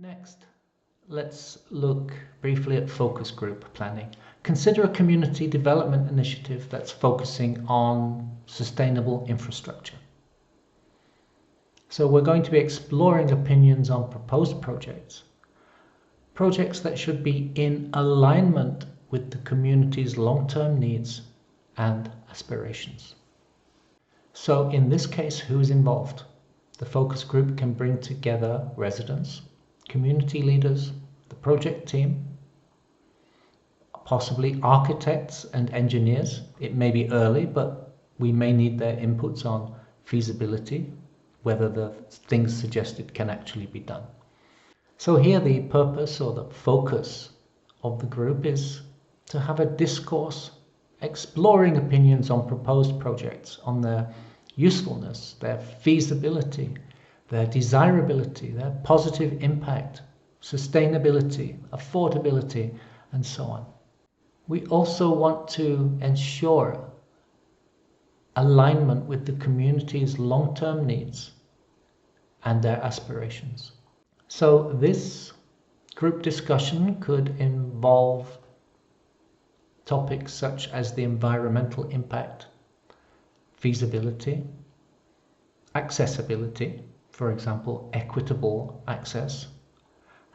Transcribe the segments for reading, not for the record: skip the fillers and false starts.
Next, let's look briefly at focus group planning. Consider a community development initiative that's focusing on sustainable infrastructure. So we're going to be exploring opinions on proposed projects that should be in alignment with the community's long-term needs and aspirations. So in this case, who's involved? The focus group can bring together residents, community leaders, the project team, possibly architects and engineers. It may be early, but we may need their inputs on feasibility, whether the things suggested can actually be done. So here the purpose or the focus of the group is to have a discourse exploring opinions on proposed projects, on their usefulness, their feasibility, their desirability, their positive impact, sustainability, affordability, and so on. We also want to ensure alignment with the community's long-term needs and their aspirations. So this group discussion could involve topics such as the environmental impact, feasibility, accessibility, for example, equitable access,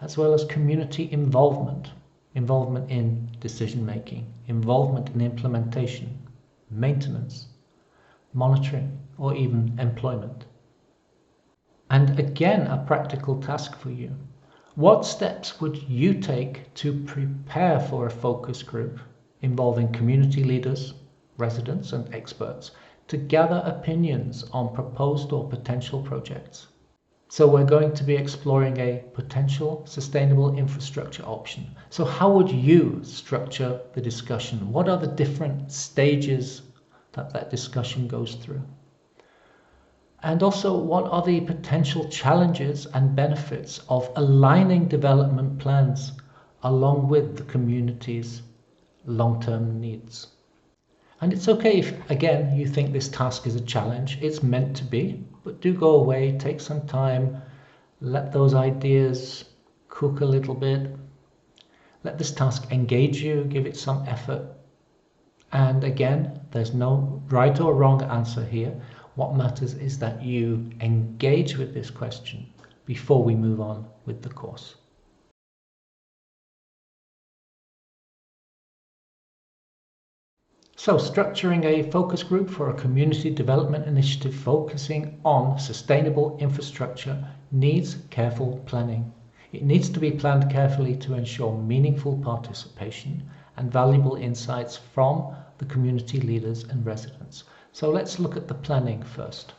as well as community involvement in decision-making, involvement in implementation, maintenance, monitoring, or even employment. And again, a practical task for you. What steps would you take to prepare for a focus group involving community leaders, residents, and experts to gather opinions on proposed or potential projects? So we're going to be exploring a potential sustainable infrastructure option. So how would you structure the discussion? What are the different stages that discussion goes through? And also, what are the potential challenges and benefits of aligning development plans along with the community's long-term needs? And it's okay if, again, you think this task is a challenge. It's meant to be, but do go away, take some time, let those ideas cook a little bit. Let this task engage you, give it some effort. And again, there's no right or wrong answer here. What matters is that you engage with this question before we move on with the course. So, structuring a focus group for a community development initiative focusing on sustainable infrastructure needs careful planning. It needs to be planned carefully to ensure meaningful participation and valuable insights from the community leaders and residents. So let's look at the planning first.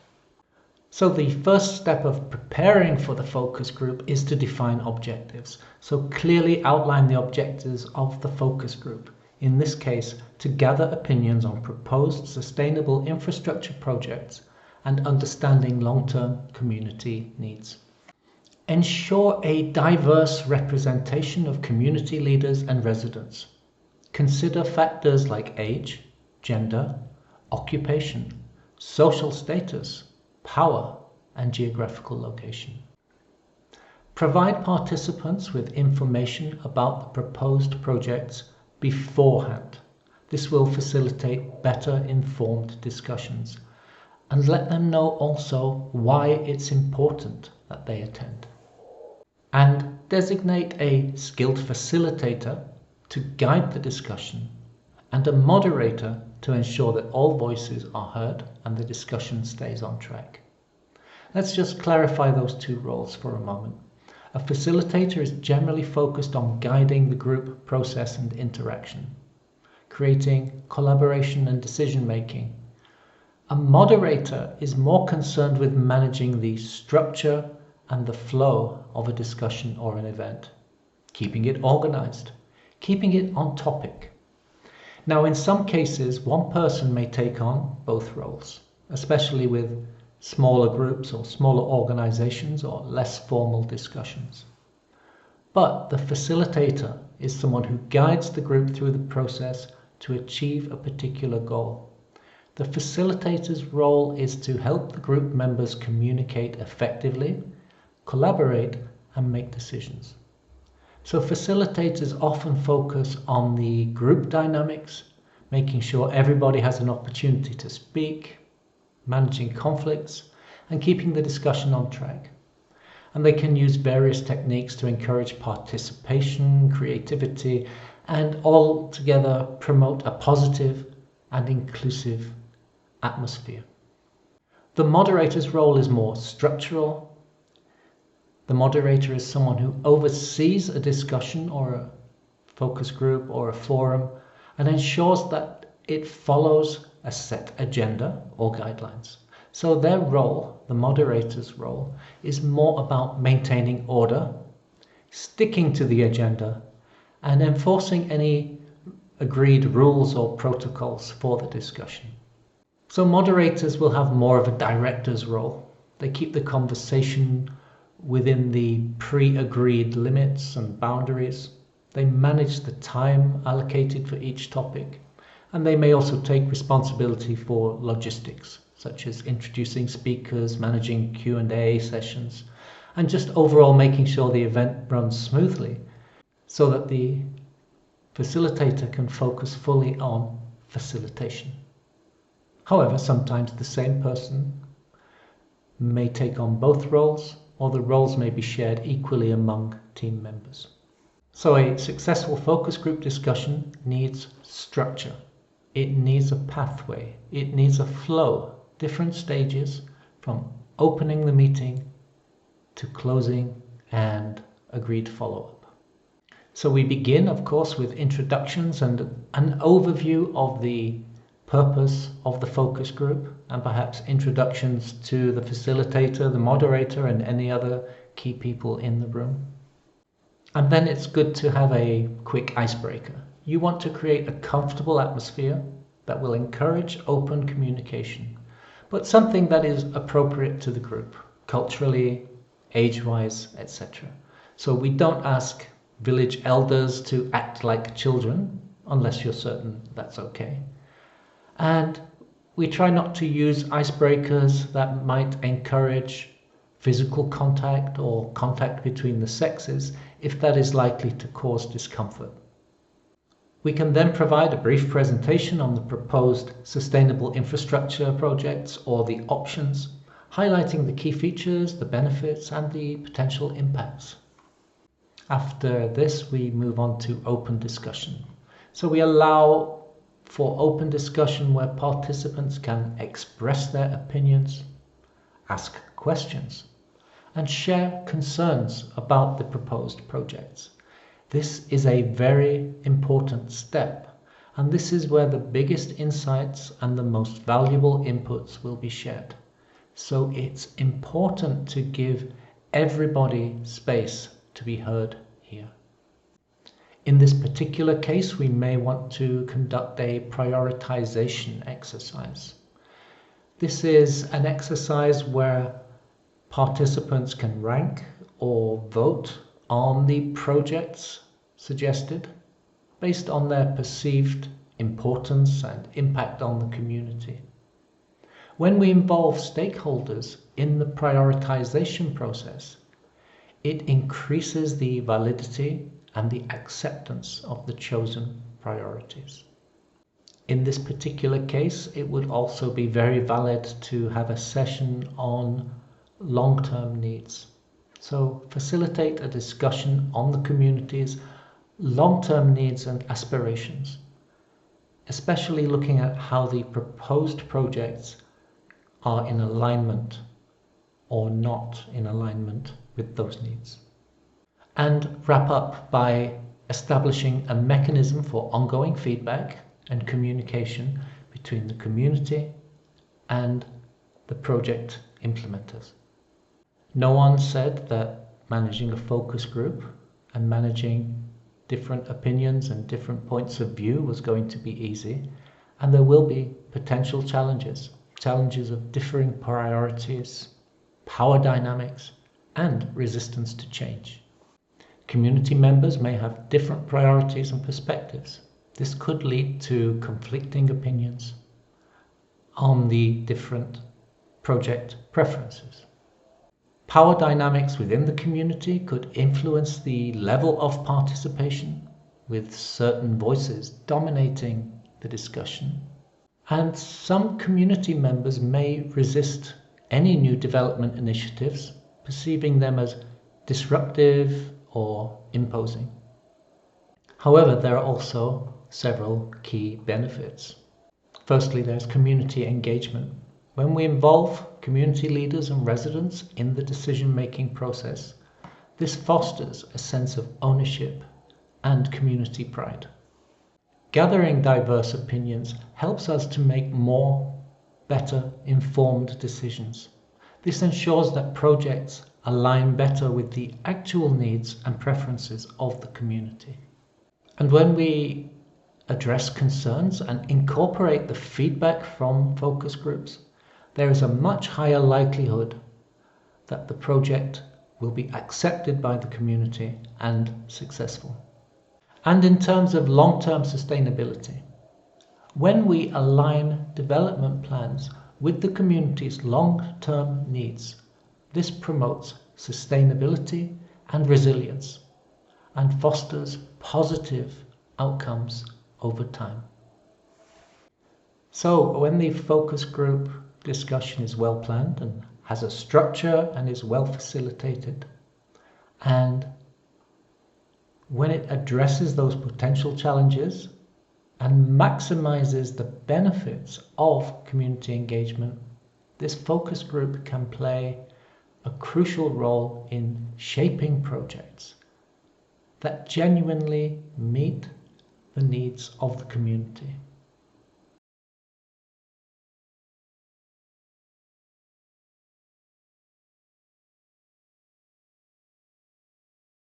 So the first step of preparing for the focus group is to define objectives. So clearly outline the objectives of the focus group. In this case, to gather opinions on proposed sustainable infrastructure projects and understanding long-term community needs. Ensure a diverse representation of community leaders and residents. Consider factors like age, gender, occupation, social status, power, and geographical location. Provide participants with information about the proposed projects beforehand. This will facilitate better informed discussions, and let them know also why it's important that they attend. And designate a skilled facilitator to guide the discussion and a moderator to ensure that all voices are heard and the discussion stays on track. Let's just clarify those two roles for a moment. A facilitator is generally focused on guiding the group process and interaction, creating collaboration and decision making. A moderator is more concerned with managing the structure and the flow of a discussion or an event, keeping it organized, keeping it on topic. Now, in some cases, one person may take on both roles, especially with smaller groups or smaller organizations or less formal discussions. But the facilitator is someone who guides the group through the process to achieve a particular goal. The facilitator's role is to help the group members communicate effectively, collaborate, and make decisions. So facilitators often focus on the group dynamics, making sure everybody has an opportunity to speak, managing conflicts, and keeping the discussion on track. And they can use various techniques to encourage participation, creativity, and all together promote a positive and inclusive atmosphere. The moderator's role is more structural. The moderator is someone who oversees a discussion or a focus group or a forum and ensures that it follows a set agenda or guidelines. So their role, the moderator's role, is more about maintaining order, sticking to the agenda, and enforcing any agreed rules or protocols for the discussion. So moderators will have more of a director's role. They keep the conversation within the pre-agreed limits and boundaries. They manage the time allocated for each topic, and they may also take responsibility for logistics, such as introducing speakers, managing Q&A sessions, and just overall making sure the event runs smoothly so that the facilitator can focus fully on facilitation. However, sometimes the same person may take on both roles, or the roles may be shared equally among team members. So a successful focus group discussion needs structure. It needs a pathway. It needs a flow, different stages from opening the meeting to closing and agreed follow-up. So we begin, of course, with introductions and an overview of the purpose of the focus group, and perhaps introductions to the facilitator, the moderator, and any other key people in the room. And then it's good to have a quick icebreaker. You want to create a comfortable atmosphere that will encourage open communication, but something that is appropriate to the group, culturally, age-wise, etc. So we don't ask village elders to act like children, unless you're certain that's okay. And we try not to use icebreakers that might encourage physical contact or contact between the sexes if that is likely to cause discomfort. We can then provide a brief presentation on the proposed sustainable infrastructure projects or the options, highlighting the key features, the benefits, and the potential impacts. After this, we move on to open discussion. So we allow for open discussion where participants can express their opinions, ask questions, and share concerns about the proposed projects. This is a very important step, and this is where the biggest insights and the most valuable inputs will be shared. So it's important to give everybody space to be heard here. In this particular case, we may want to conduct a prioritization exercise. This is an exercise where participants can rank or vote on the projects suggested based on their perceived importance and impact on the community. When we involve stakeholders in the prioritization process, it increases the validity and the acceptance of the chosen priorities. In this particular case, it would also be very valid to have a session on long-term needs. So facilitate a discussion on the community's long-term needs and aspirations, especially looking at how the proposed projects are in alignment or not in alignment with those needs. And wrap up by establishing a mechanism for ongoing feedback and communication between the community and the project implementers. No one said that managing a focus group and managing different opinions and different points of view was going to be easy, and there will be potential challenges of differing priorities, power dynamics, and resistance to change. Community members may have different priorities and perspectives. This could lead to conflicting opinions on the different project preferences. Power dynamics within the community could influence the level of participation, with certain voices dominating the discussion. And some community members may resist any new development initiatives, perceiving them as disruptive or imposing. However, there are also several key benefits. Firstly, there's community engagement. When we involve community leaders and residents in the decision-making process, this fosters a sense of ownership and community pride. Gathering diverse opinions helps us to make more, better informed decisions. This ensures that projects align better with the actual needs and preferences of the community. And when we address concerns and incorporate the feedback from focus groups, there is a much higher likelihood that the project will be accepted by the community and successful. And in terms of long-term sustainability, when we align development plans with the community's long-term needs, this promotes sustainability and resilience and fosters positive outcomes over time. So when the focus group discussion is well planned and has a structure and is well facilitated, and when it addresses those potential challenges and maximizes the benefits of community engagement, this focus group can play a crucial role in shaping projects that genuinely meet the needs of the community.